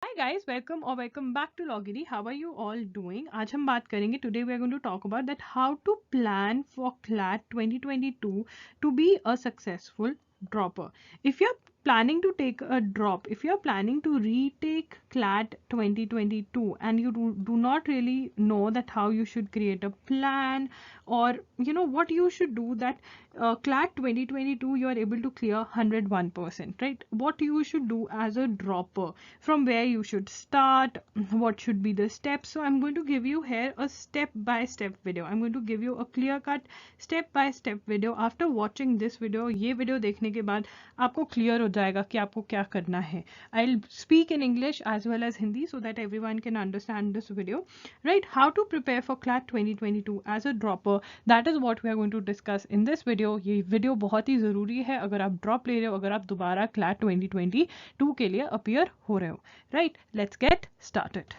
Hi guys, welcome back to Logity. How are you all doing? आज हम बात करेंगे. Today we are going to talk about that how to plan for CLAT 2022 to be a successful dropper. If you're planning to take a drop, if you're planning to retake CLAT 2022 and you do not really know that how you should create a plan or what you should do that CLAT 2022 you are able to clear 101%, right? What you should do as a dropper, from where you should start, what should be the steps. So I'm going to give you here a step by step video. I'm going to give you a clear cut step by step video. After watching this video, ये video देखने के बाद आपको clear हो जाएगा कि आपको क्या करना है. I'll speak in English as well as Hindi so that everyone can understand this video, right? How to prepare for CLAT 2022 as a dropper, that is what we are going to discuss in this video. ये video बहुत ही ज़रूरी है अगर आप drop ले रहे हो, अगर आप दोबारा CLAT 2022 के लिए appear हो रहे हो. Right, let's get started.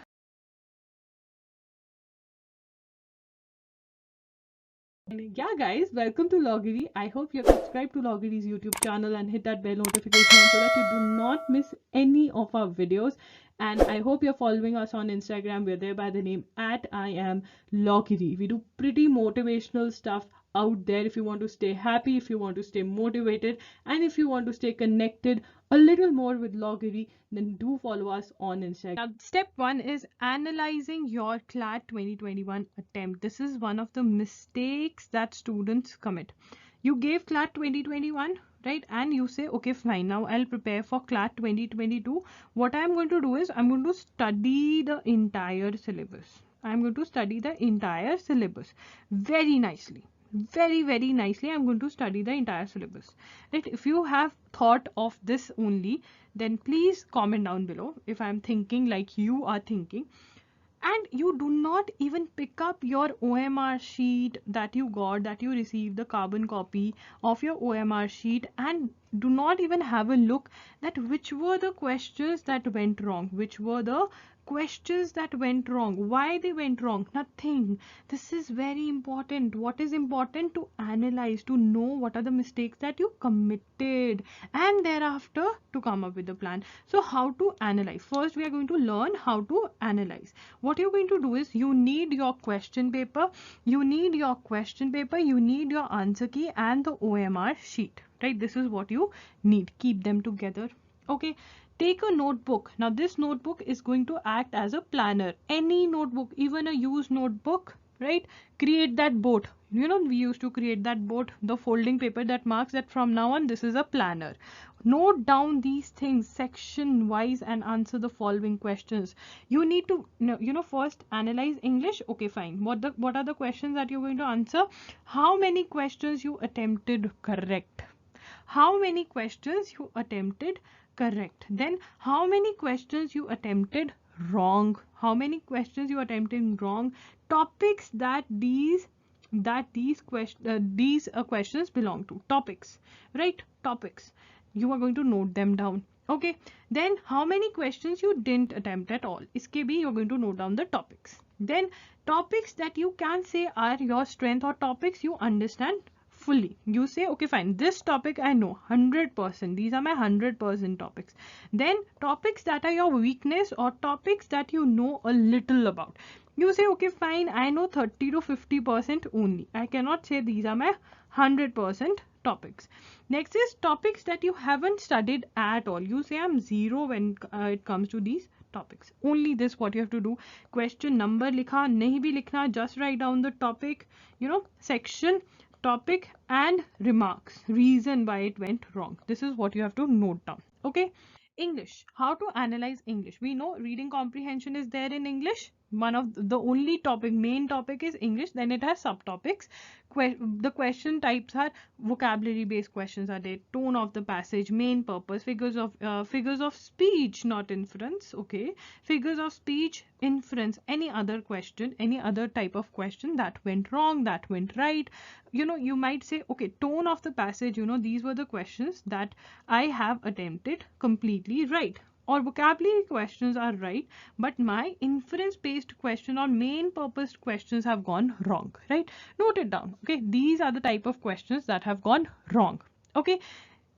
Yeah guys, welcome to Logity. I hope you're subscribed to Logity's YouTube channel and hit that bell notification so that you do not miss any of our videos. And I hope you're following us on Instagram. We're there by the name at I am Logity. We do pretty motivational stuff out there. If you want to stay happy, if you want to stay motivated, and if you want to stay connected a little more with Logity, then do follow us on Instagram. Now, step one is analyzing your CLAT 2021 attempt. This is one of the mistakes that students commit. You gave CLAT 2021, right? And you say, okay, fine, now I'll prepare for CLAT 2022. What I'm going to do is I'm going to study the entire syllabus. I'm going to study the entire syllabus very nicely. Very nicely. I'm going to study the entire syllabus, right? If you have thought of this only, then please comment down below if I'm thinking like you are thinking. And you do not even pick up your OMR sheet that you got, that you received the carbon copy of your OMR sheet, and do not even have a look that which were the questions that went wrong, which were the questions that went wrong, why they went wrong. Nothing. This is very important. What is important? To analyze, to know what are the mistakes that you committed, and thereafter to come up with a plan. So how to analyze? First we are going to learn how to analyze. What you're going to do is you need your question paper, you need your answer key and the OMR sheet, right? This is what you need. Keep them together. Okay, take a notebook. Now this notebook is going to act as a planner. Any notebook, even a used notebook, right? Create that board. We used to create that board, the folding paper that marks that from now on this is a planner. Note down these things section wise and answer the following questions. You need to first analyze English. Okay, fine. What are the questions that you're going to answer? How many questions you attempted correct? How many questions you attempted correct? Then how many questions you attempted wrong? How many questions you attempted wrong? Topics that these questions belong to. Topics, right? Topics. You are going to note them down. Okay, then how many questions you didn't attempt at all? Iske bhi you're going to note down the topics. Then topics that you can say are your strength or topics you understand fully. You say, okay, fine, this topic I know 100%. These are my 100% topics. Then topics that are your weakness or topics that you know a little about. You say, okay, fine, I know 30 to 50% only. I cannot say these are my 100% topics. Next is topics that you haven't studied at all. You say I'm zero when it comes to these topics. Only this what you have to do. Question number likha, nahi bhi likhna, just write down the topic, section, topic and remarks, reason why it went wrong. This is what you have to note down. Okay. English. How to analyze English? We know reading comprehension is there in English. One of the only topic, main topic is English. Then it has subtopics. The question types are vocabulary based questions are there. Tone of the passage, main purpose, figures of speech, not inference. Okay, figures of speech, inference. Any other question, any other type of question that went wrong, that went right. You might say, okay, tone of the passage. These were the questions that I have attempted completely right, or vocabulary questions are right, but my inference based question or main purpose questions have gone wrong, right? Note it down. Okay, these are the type of questions that have gone wrong. Okay,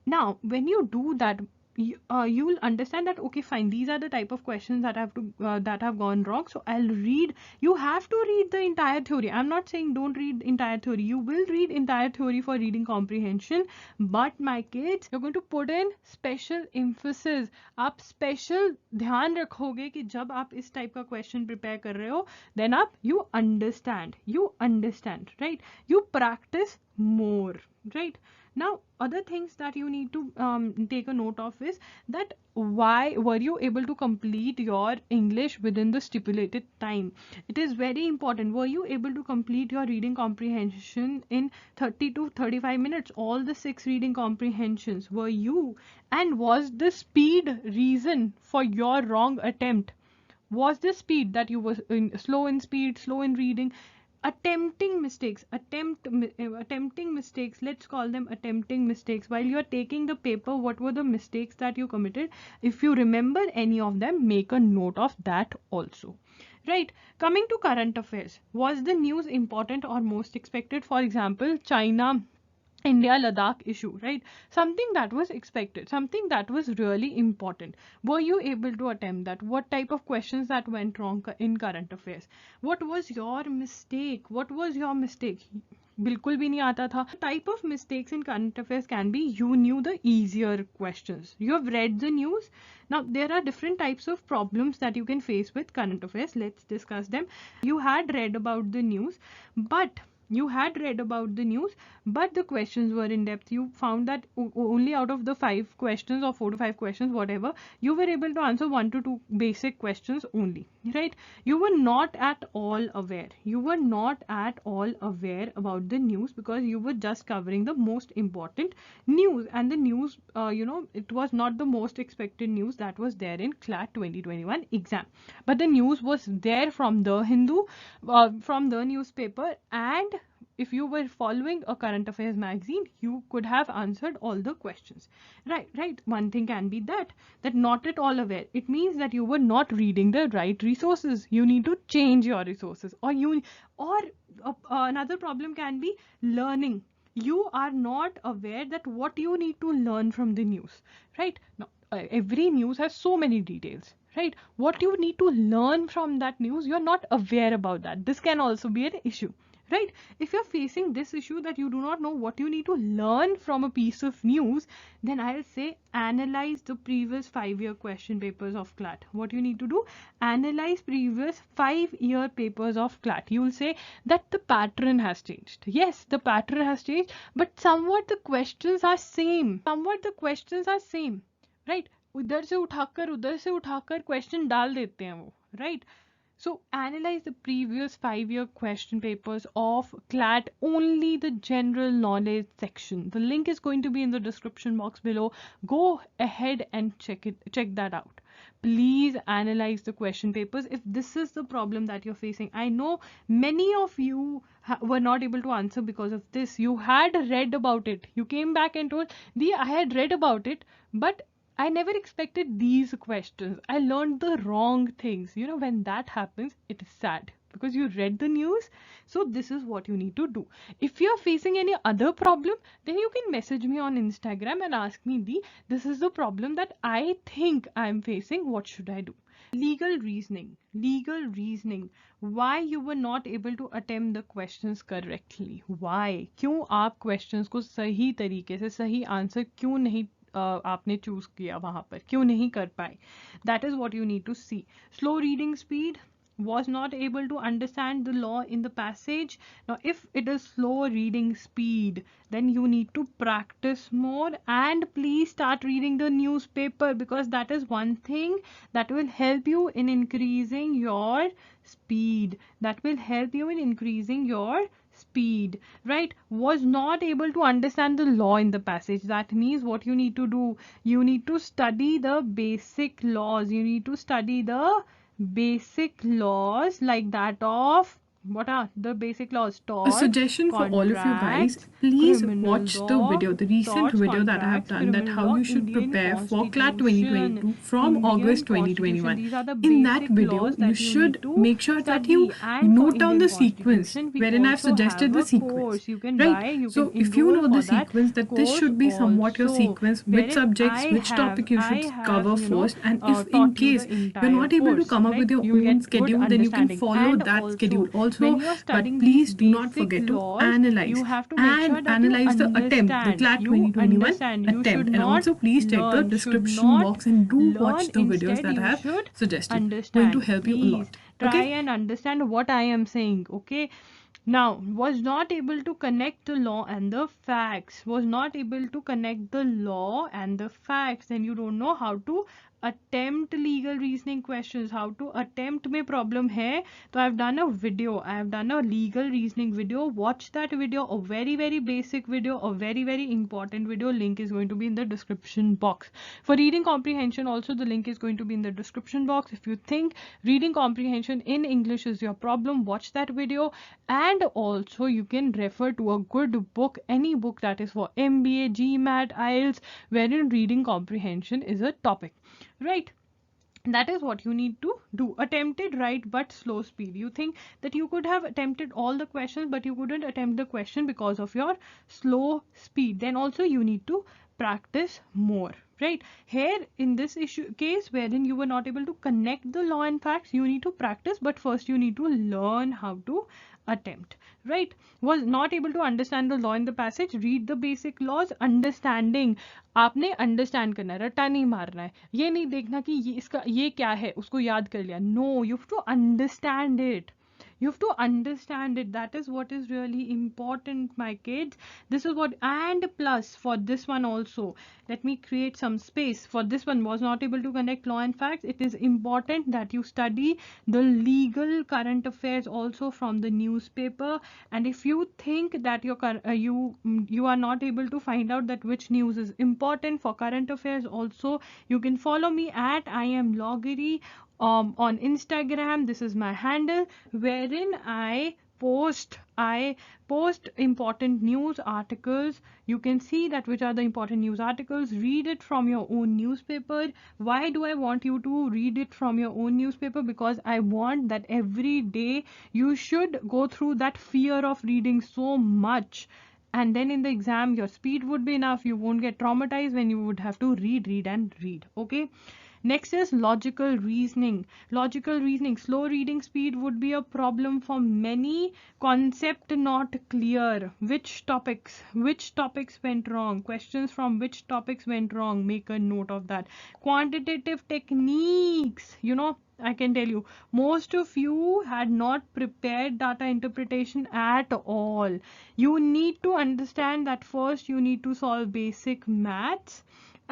now when you do that, you will understand that okay, fine, these are the type of questions that have gone wrong, so I'll read. You have to read the entire theory. I'm not saying don't read entire theory. You will read entire theory for reading comprehension, but my kids, you're going to put in special emphasis. आप special ध्यान रखोगे कि जब आप इस type का question prepare कर रहे हो, then आप you understand, right? You practice more, right? Now, other things that you need to take a note of is that why were you able to complete your English within the stipulated time? It is very important. Were you able to complete your reading comprehension in 30 to 35 minutes? All the 6 reading comprehensions, were you? And was the speed reason for your wrong attempt? Was the speed that you were slow in speed, slow in reading? Attempting mistakes, attempting mistakes, let's call them attempting mistakes. While you're taking the paper, what were the mistakes that you committed? If you remember any of them, make a note of that also, right? Coming to current affairs, was the news important or most expected? For example, China India Ladakh issue, right? Something that was expected, something that was really important. Were you able to attempt that? What type of questions that went wrong in current affairs? What was your mistake? What was your mistake? बिल्कुल भी नहीं आता था. Type of mistakes in current affairs can be you knew the easier questions. You have read the news. Now there are different types of problems that you can face with current affairs. Let's discuss them. You had read about the news, but the questions were in depth. You found that only out of the 5 questions or 4 to 5 questions, whatever, you were able to answer 1 to 2 basic questions only, right? You were not at all aware. You were not at all aware about the news because you were just covering the most important news, and the news, it was not the most expected news that was there in CLAT 2021 exam. But the news was there from the Hindu, from the newspaper, and if you were following a current affairs magazine, you could have answered all the questions, right? One thing can be that not at all aware. It means that you were not reading the right resources. You need to change your resources, or another problem can be learning. You are not aware that what you need to learn from the news, right? Now, every news has so many details, right? What you need to learn from that news, you're not aware about that. This can also be an issue, right? If you're facing this issue that you do not know what you need to learn from a piece of news, then I'll say analyze the previous 5-year question papers of CLAT. What you need to do? Analyze previous 5-year papers of CLAT. You will say that the pattern has changed. Yes, the pattern has changed, but somewhat the questions are same. Right? उधर से उठाकर question डाल देते हैं वो, right? So analyze the previous 5-year question papers of CLAT, only the general knowledge section. The link is going to be in the description box below. Go ahead and check that out. Please analyze the question papers if this is the problem that you're facing. I know many of you were not able to answer because of this. You had read about it. You came back and told, I had read about it, but I never expected these questions. I learned the wrong things. You know, when that happens, it is sad because you read the news. So this is what you need to do. If you're facing any other problem, then you can message me on Instagram and ask me, this is the problem that I think I'm facing. What should I do? Legal reasoning. Why you were not able to attempt the questions correctly? Why? क्यों आप questions को सही तरीके से सही answer क्यों नहीं आपने चूज किया वहां पर, क्यों नहीं कर पाए? That is what you need to see. Slow reading speed, was not able to understand the law in the passage. Now if it is slow reading speed, then you need to practice more, and please start reading the newspaper, because that is one thing that will help you in increasing your speed. Right? Was not able to understand the law in the passage. That means what you need to do, you need to study the basic laws. You need to study the basic laws like that of What are the basic laws? A Tort, suggestion for all of you guys, contracts, please criminal watch the law, video, the recent torts, video that I have contracts, done, that criminal how law, you should Indian prepare for CLAT Constitution, 2022 from Indian August Constitution. 2021. These are the In that basic video, laws you that you need should to make sure that you study. And for note down Indian the sequence Constitution, we wherein I've also suggested have the a sequence. course. You can Right? buy, you can So if you enroll know for the that sequence, that this course should be somewhat your also, sequence, which wherein subjects, which topic you should cover you know, first, and if in taught you case the you're entire not able to course, come up right? with your You'll own get good schedule, then you can understanding. follow And that schedule also, also. when you're But studying these please do not basic forget to laws, analyze you have to make sure and that you analyze the attempt, the understand. CLAT You 2021 understand. You should attempt, and not also please check the learn. Should description not box and do learn. watch the videos Instead, that I you have should suggested. Going to understand. help you a Please lot. try Okay? and understand what I am saying. Okay. Now, was not able to connect the law and the facts. Was not able to connect the law and the facts. Then you don't know how to attempt legal reasoning questions, how to attempt में problem है. So I've done a video, I have done a legal reasoning video. Watch that video, a very basic video, a very important video. Link is going to be in the description box. For reading comprehension also, the link is going to be in the description box. If you think reading comprehension in English is your problem, watch that video. And also you can refer to a good book, any book that is for MBA, GMAT, IELTS, wherein reading comprehension is a topic, right? That is what you need to do. Attempted right but slow speed. You think that you could have attempted all the questions, but you couldn't attempt the question because of your slow speed. Then also you need to practice more, right? Here in this case wherein you were not able to connect the law and facts, you need to practice, but first you need to learn how to attempt, right? Was not able to understand the law in the passage, read the basic laws. Understanding, आपने understand करना है, रट्टा नहीं मारना है. ये नहीं देखना कि ये क्या है, उसको याद कर लिया. No, you have to understand it. You have to understand it. That is what is really important, my kids. This is what. And plus for this one also, let me create some space. For this one, was not able to connect law and facts. It is important that you study the legal current affairs also from the newspaper. And if you think that you are not able to find out that which news is important for current affairs also, you can follow me at I am Loggery on Instagram. This is my handle, wherein I post important news articles. You can see that which are the important news articles. Read it from your own newspaper. Why do I want you to read it from your own newspaper? Because I want that every day you should go through that fear of reading so much, and then in the exam your speed would be enough. You won't get traumatized when you would have to read. Okay. Next is logical reasoning. Logical reasoning. Slow reading speed would be a problem for many. Concept not clear. Which topics went wrong? Questions from which topics went wrong? Make a note of that. Quantitative techniques. I can tell you, most of you had not prepared data interpretation at all. You need to understand that first you need to solve basic maths.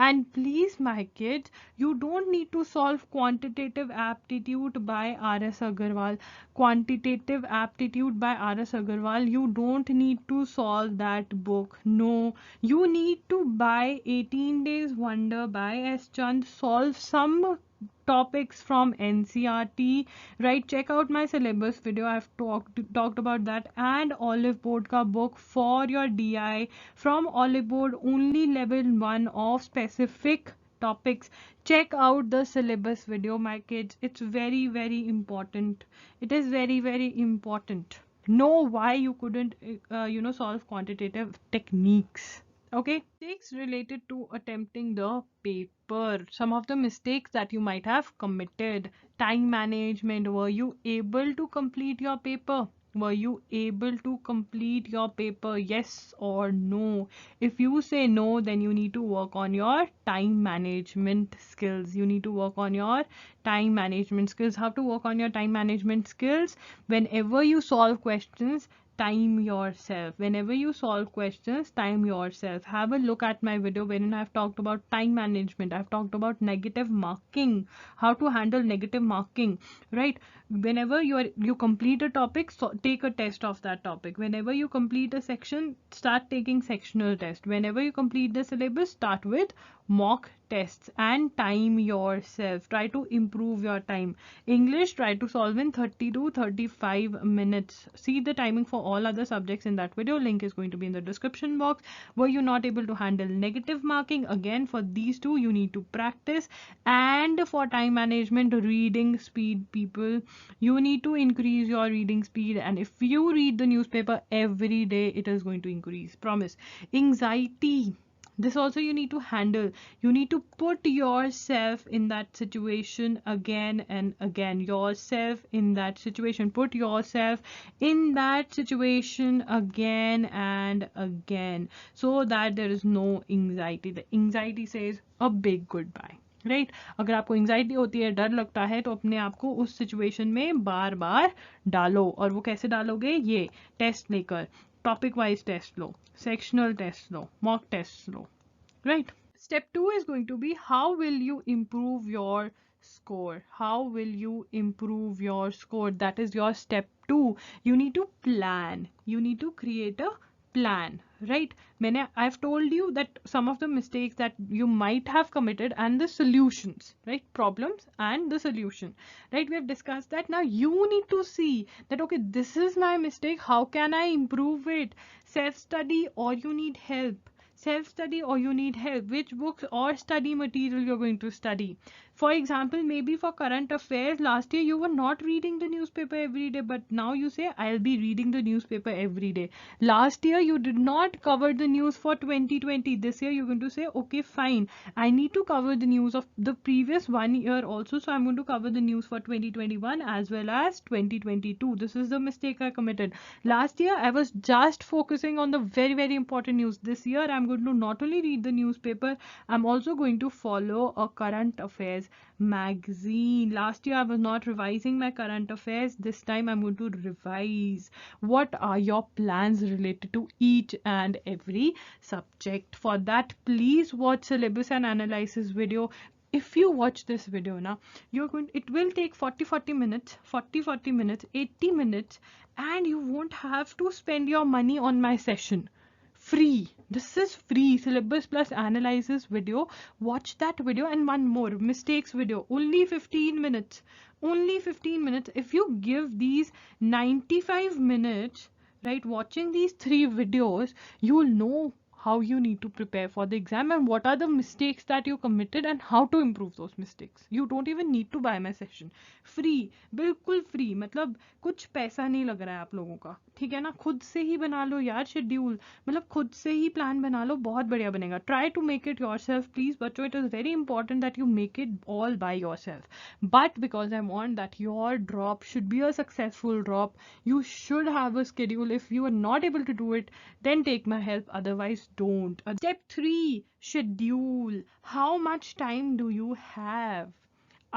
And please, my kids, you don't need to solve quantitative aptitude by R.S. Agarwal. Quantitative aptitude by R.S. Agarwal, you don't need to solve that book. No, you need to buy 18 Days Wonder by S. Chand. Solve some topics from NCERT, right? Check out my syllabus video. I've talked about that. And Olive Board ka book for your DI. From Olive Board, only level 1 of specific topics. Check out the syllabus video, my kids. It's very important. It is very important. Know why you couldn't solve quantitative techniques. Okay, mistakes related to attempting the paper. Some of the mistakes that you might have committed. Time management. Were you able to complete your paper? Were you able to complete your paper? Yes or no? If you say no, then you need to work on your time management skills. You need to work on your time management skills. How to work on your time management skills? Whenever you solve questions, time yourself. Whenever you solve questions, time yourself. Have a look at my video wherein I've talked about time management. I've talked about negative marking, how to handle negative marking, right? Whenever you complete a topic, so take a test of that topic. Whenever you complete a section, start taking sectional test. Whenever you complete the syllabus, start with mock tests and time yourself. Try to improve your time. English, try to solve in 30 to 35 minutes. See the timing for all other subjects in that video. Link is going to be in the description box. Were you not able to handle negative marking? Again, for these two, you need to practice. And for time management, reading speed, people, you need to increase your reading speed. And if you read the newspaper every day, it is going to increase. Promise. Anxiety, this also you need to handle. You need to put yourself in that situation again and again. Yourself in that situation. Put yourself in that situation again and again, so that there is no anxiety. The anxiety says a big goodbye. Right अगर आपको anxiety होती है, डर लगता है, तो अपने आप को उस सिचुएशन में बार बार डालो. और वो कैसे डालोगे? ये टेस्ट लेकर, टॉपिक वाइज टेस्ट लो, सेक्शनल टेस्ट लो, मॉक टेस्ट लो. Right. Step 2 is going to be how will you improve your score? How will you improve your score? That is your step 2. You need to plan. You need to create a plan, right? I've told you that some of the mistakes that you might have committed and the solutions, right? Problems and the solution, right? We have discussed that. Now you need to see that, okay, this is my mistake. How can I improve it? Self-study or you need help. Self-study or you need help. Which books or study material you're going to study. For example, maybe for current affairs, last year you were not reading the newspaper every day, but now you say, I'll be reading the newspaper every day. Last year you did not cover the news for 2020. This year you're going to say, okay, fine, I need to cover the news of the previous 1 year also, so I'm going to cover the news for 2021 as well as 2022. This is the mistake I committed. Last year I was just focusing on the very, very important news. This year I'm going to not only read the newspaper, I'm also going to follow a current affairs magazine. Last year I was not revising my current affairs. This time I'm going to revise. What are your plans related to each and every subject? For that, please watch syllabus and analysis video. If you watch this video now, it will take 40 minutes, 40 minutes, 80 minutes, and you won't have to spend your money on my session. Free. This is free. Syllabus plus analysis video. Watch that video. And one more, mistakes video. Only 15 minutes. Only 15 minutes. If you give these 95 minutes, right, watching these 3 videos, you will know how you need to prepare for the exam and what are the mistakes that you committed and how to improve those mistakes. You don't even need to buy my session. Free, बिल्कुल free. मतलब कुछ पैसा नहीं लग रहा है आप लोगों का, ठीक है ना? खुद से ही बना लो यार शेड्यूल, मतलब खुद से ही प्लान बना लो, बहुत बढ़िया बनेगा. Try to make it yourself, please. बच्चों, it is very important that you make it all by yourself. But because I want that your drop should be a successful drop, you should have a schedule. If you are not able to do it, then take my help. Otherwise, don't. Step 3, schedule. How much time do you have?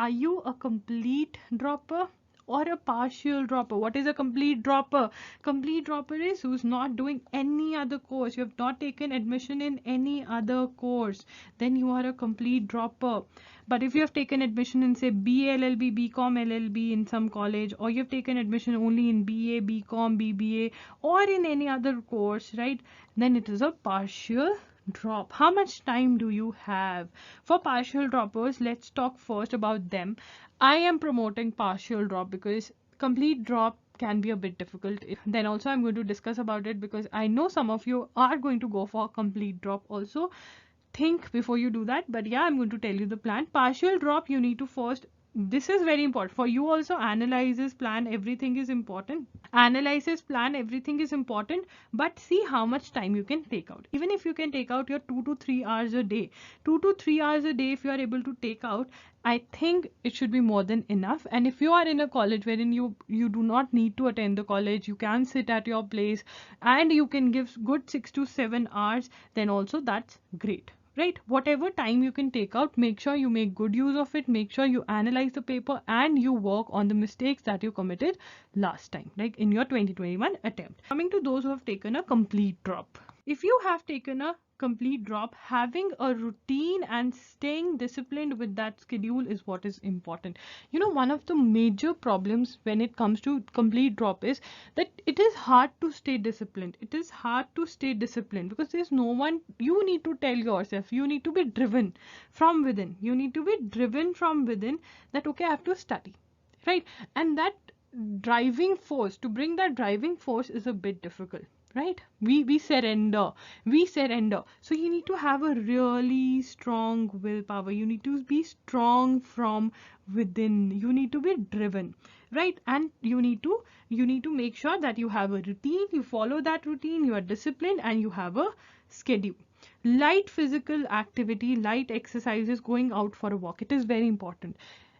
Are you a complete dropper or a partial dropper? What is a complete dropper? Complete dropper is who's not doing any other course. You have not taken admission in any other course. Then you are a complete dropper. But if you have taken admission in, say, BA LLB, BCom LLB in some college, or you have taken admission only in BA, BCom, BBA, or in any other course, right, then it is a partial drop. How much time do you have? For partial droppers, let's talk first about them. I am promoting partial drop because complete drop can be a bit difficult. Then also I'm going to discuss about it because I know some of you are going to go for complete drop also. Think before you do that. But yeah, I'm going to tell you the plan. Partial drop, you need to first, this is very important for you also, analysis, plan, everything is important. Analysis, plan, everything is important, but see how much time you can take out. Even if you can take out your 2 to 3 hours a day, 2 to 3 hours a day, if you are able to take out, I think it should be more than enough. And if you are in a college wherein you do not need to attend the college, you can sit at your place and you can give good 6 to 7 hours, then also that's great. Right, whatever time you can take out, make sure you make good use of it. Make sure you analyze the paper and you work on the mistakes that you committed last time, like in your 2021 attempt. Coming to those who have taken a complete drop. If you have taken a complete drop, having a routine and staying disciplined with that schedule is what is important. You know, one of the major problems when it comes to complete drop is that it is hard to stay disciplined. It is hard to stay disciplined because there's no one. You need to tell yourself, you need to be driven from within. You need to be driven from within that, okay, I have to study, right? And that driving force, to bring that driving force is a bit difficult, right? We surrender. So you need to have a really strong willpower. You need to be strong from within. You need to be driven, right? And you need to make sure that you have a routine, you follow that routine, you are disciplined, and you have a schedule. Light physical activity, light exercises, going out for a walk, it is very important.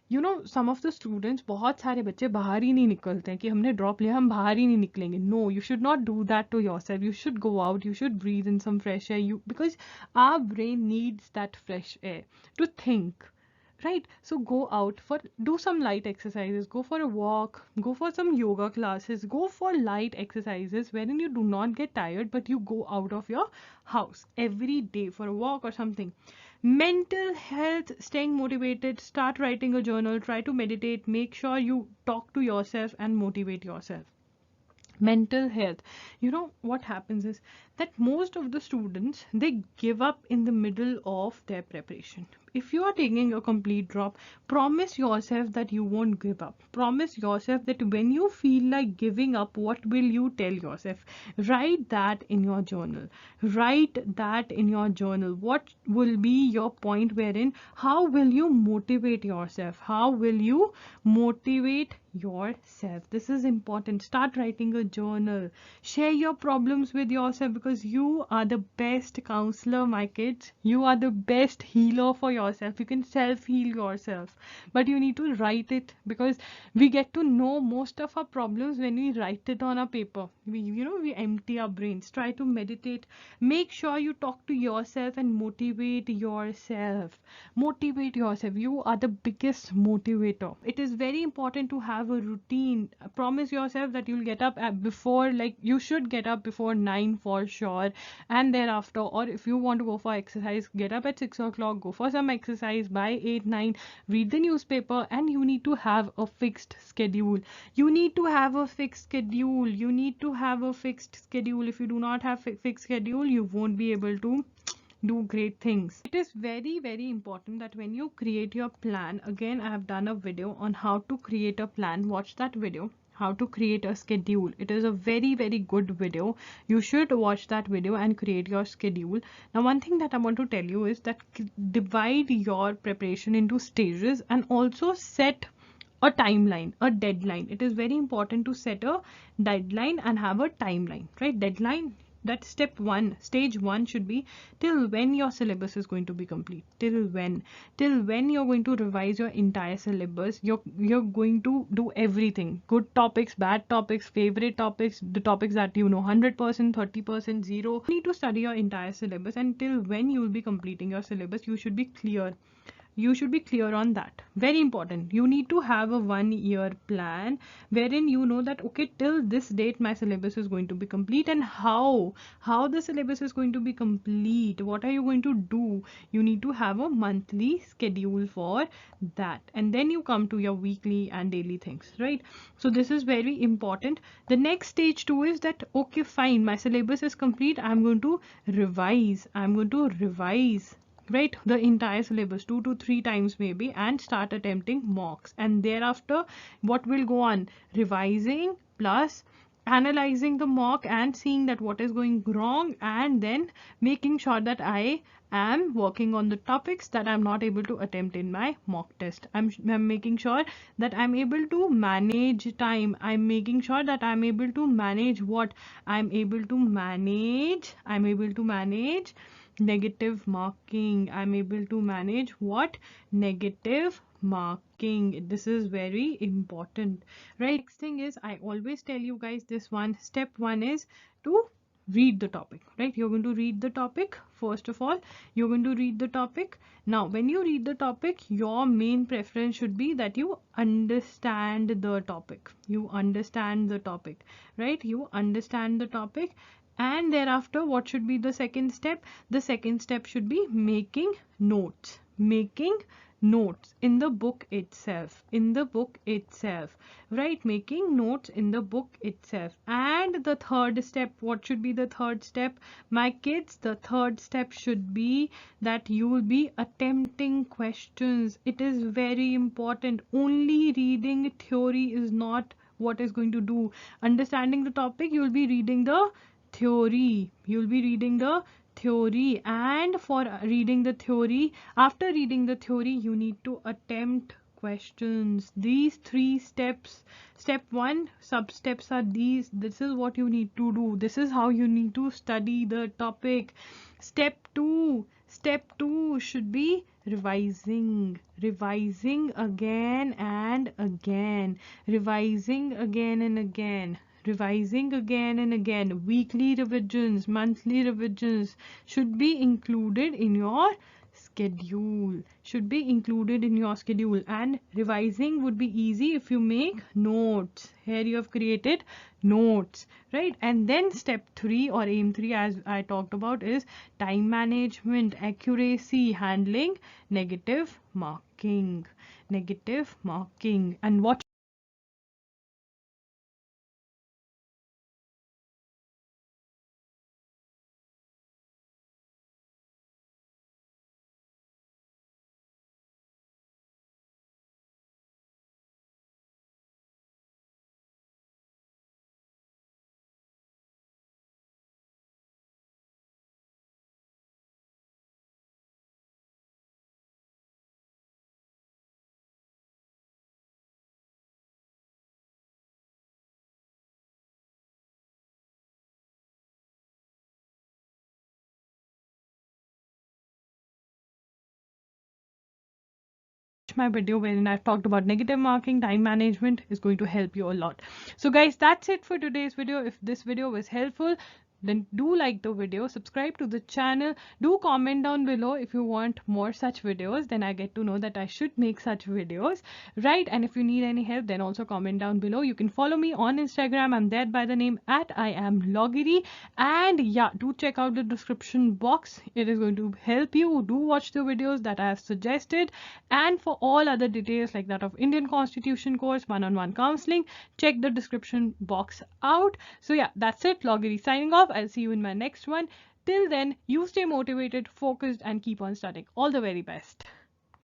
You know, some of the students, बहुत सारे बच्चे बाहर ही नहीं निकलते हैं कि हमने drop लिया हम बाहर ही नहीं निकलेंगे. No, you should not do that to yourself. You should go out, you should breathe in some fresh air, because our brain needs that fresh air to think, right? So go out for, do some light exercises, go for a walk, go for some yoga classes, go for light exercises wherein you do not get tired but you go out of your house every day for a walk or something. Mental health, staying motivated, start writing a journal, try to meditate, make sure you talk to yourself and motivate yourself. Mental health, you know what happens is that most of the students, they give up in the middle of their preparation. If you are taking a complete drop, promise yourself that you won't give up. Promise yourself that when you feel like giving up, what will you tell yourself? Write that in your journal. Write that in your journal. What will be your point wherein, how will you motivate yourself? How will you motivate yourself? This is important. Start writing a journal. Share your problems with yourself, because you are the best counselor, my kids. You are the best healer for yourself. You can self-heal yourself, but you need to write it, because we get to know most of our problems when we write it on a paper. We empty our brains. Try to meditate. Make sure you talk to yourself and motivate yourself. Motivate yourself. You are the biggest motivator. It is very important to have a routine. Promise yourself that you'll get up at before, like you should get up before 9 for sure, and thereafter, or if you want to go for exercise, get up at 6 o'clock, go for some exercise by 8 9, read the newspaper, and you need to have a fixed schedule. You need to have a fixed schedule. You need to have a fixed schedule. If you do not have fixed schedule, you won't be able to do great things. It is very, very important that when you create your plan, again, I have done a video on how to create a plan. Watch that video, how to create a schedule. It is a very, very good video. You should watch that video and create your schedule. Now, one thing that I want to tell you is that divide your preparation into stages, and also set a timeline, a deadline. It is very important to set a deadline and have a timeline, right? Deadline, that stage one should be till when your syllabus is going to be complete. Till when you're going to revise your entire syllabus. You're going to do everything, good topics, bad topics, favorite topics, the topics that you know 100%, 30%, 0. You need to study your entire syllabus, and till when you will be completing your syllabus, you should be clear. You should be clear on that. Very important. You need to have a 1-year plan wherein you know that, okay, till this date my syllabus is going to be complete, and how the syllabus is going to be complete. What are you going to do? You need to have a monthly schedule for that, and then you come to your weekly and daily things, right? So this is very important. The next stage 2 is that, okay, fine, my syllabus is complete. I'm going to revise, right, the entire syllabus 2 to 3 times maybe, and start attempting mocks. And thereafter, what will go on? Revising plus analyzing the mock and seeing that what is going wrong, and then making sure that I am working on the topics that I'm not able to attempt in my mock test. I'm making sure that I'm able to manage time. I'm making sure that I'm able to manage what? I'm able to manage negative marking. I'm able to manage what? Negative marking. This is very important, right? Next thing is, I always tell you guys this one. Step 1 is to read the topic, right? You're going to read the topic. First of all, you're going to read the topic. Now, when you read the topic, your main preference should be that you understand the topic. You understand the topic, right? You understand the topic. And thereafter, what should be the second step? The second step should be making notes. Making notes in the book itself. In the book itself. Right? Making notes in the book itself. And the third step, what should be the third step? My kids, the third step should be that you will be attempting questions. It is very important. Only reading theory is not what is going to do. Understanding the topic, you will be reading the theory. You'll be reading the theory, and for reading the theory, after reading the theory, you need to attempt questions. These three steps. Step 1, sub steps are these. This is what you need to do. This is how you need to study the topic. Step 2. Step 2 should be revising. Revising again and again. Revising again and again. Revising again and again. Weekly revisions, monthly revisions should be included in your schedule. Should be included in your schedule. And revising would be easy if you make notes. Here you have created notes, right? And then step 3 or aim 3, as I talked about, is time management, accuracy, handling negative marking. Negative marking. And what my video wherein I've talked about negative marking, time management is going to help you a lot. So guys, that's it for today's video. If this video was helpful, then do like the video, subscribe to the channel, do comment down below if you want more such videos, then I get to know that I should make such videos, right? And if you need any help, then also comment down below. You can follow me on Instagram. I'm there by the name @IamLoggery. And yeah, do check out the description box. It is going to help you. Do watch the videos that I have suggested. And for all other details like that of Indian Constitution course, one-on-one counseling, check the description box out. So yeah, that's it. Loggery signing off. I'll see you in my next one. Till then, you stay motivated, focused, and keep on studying. All the very best.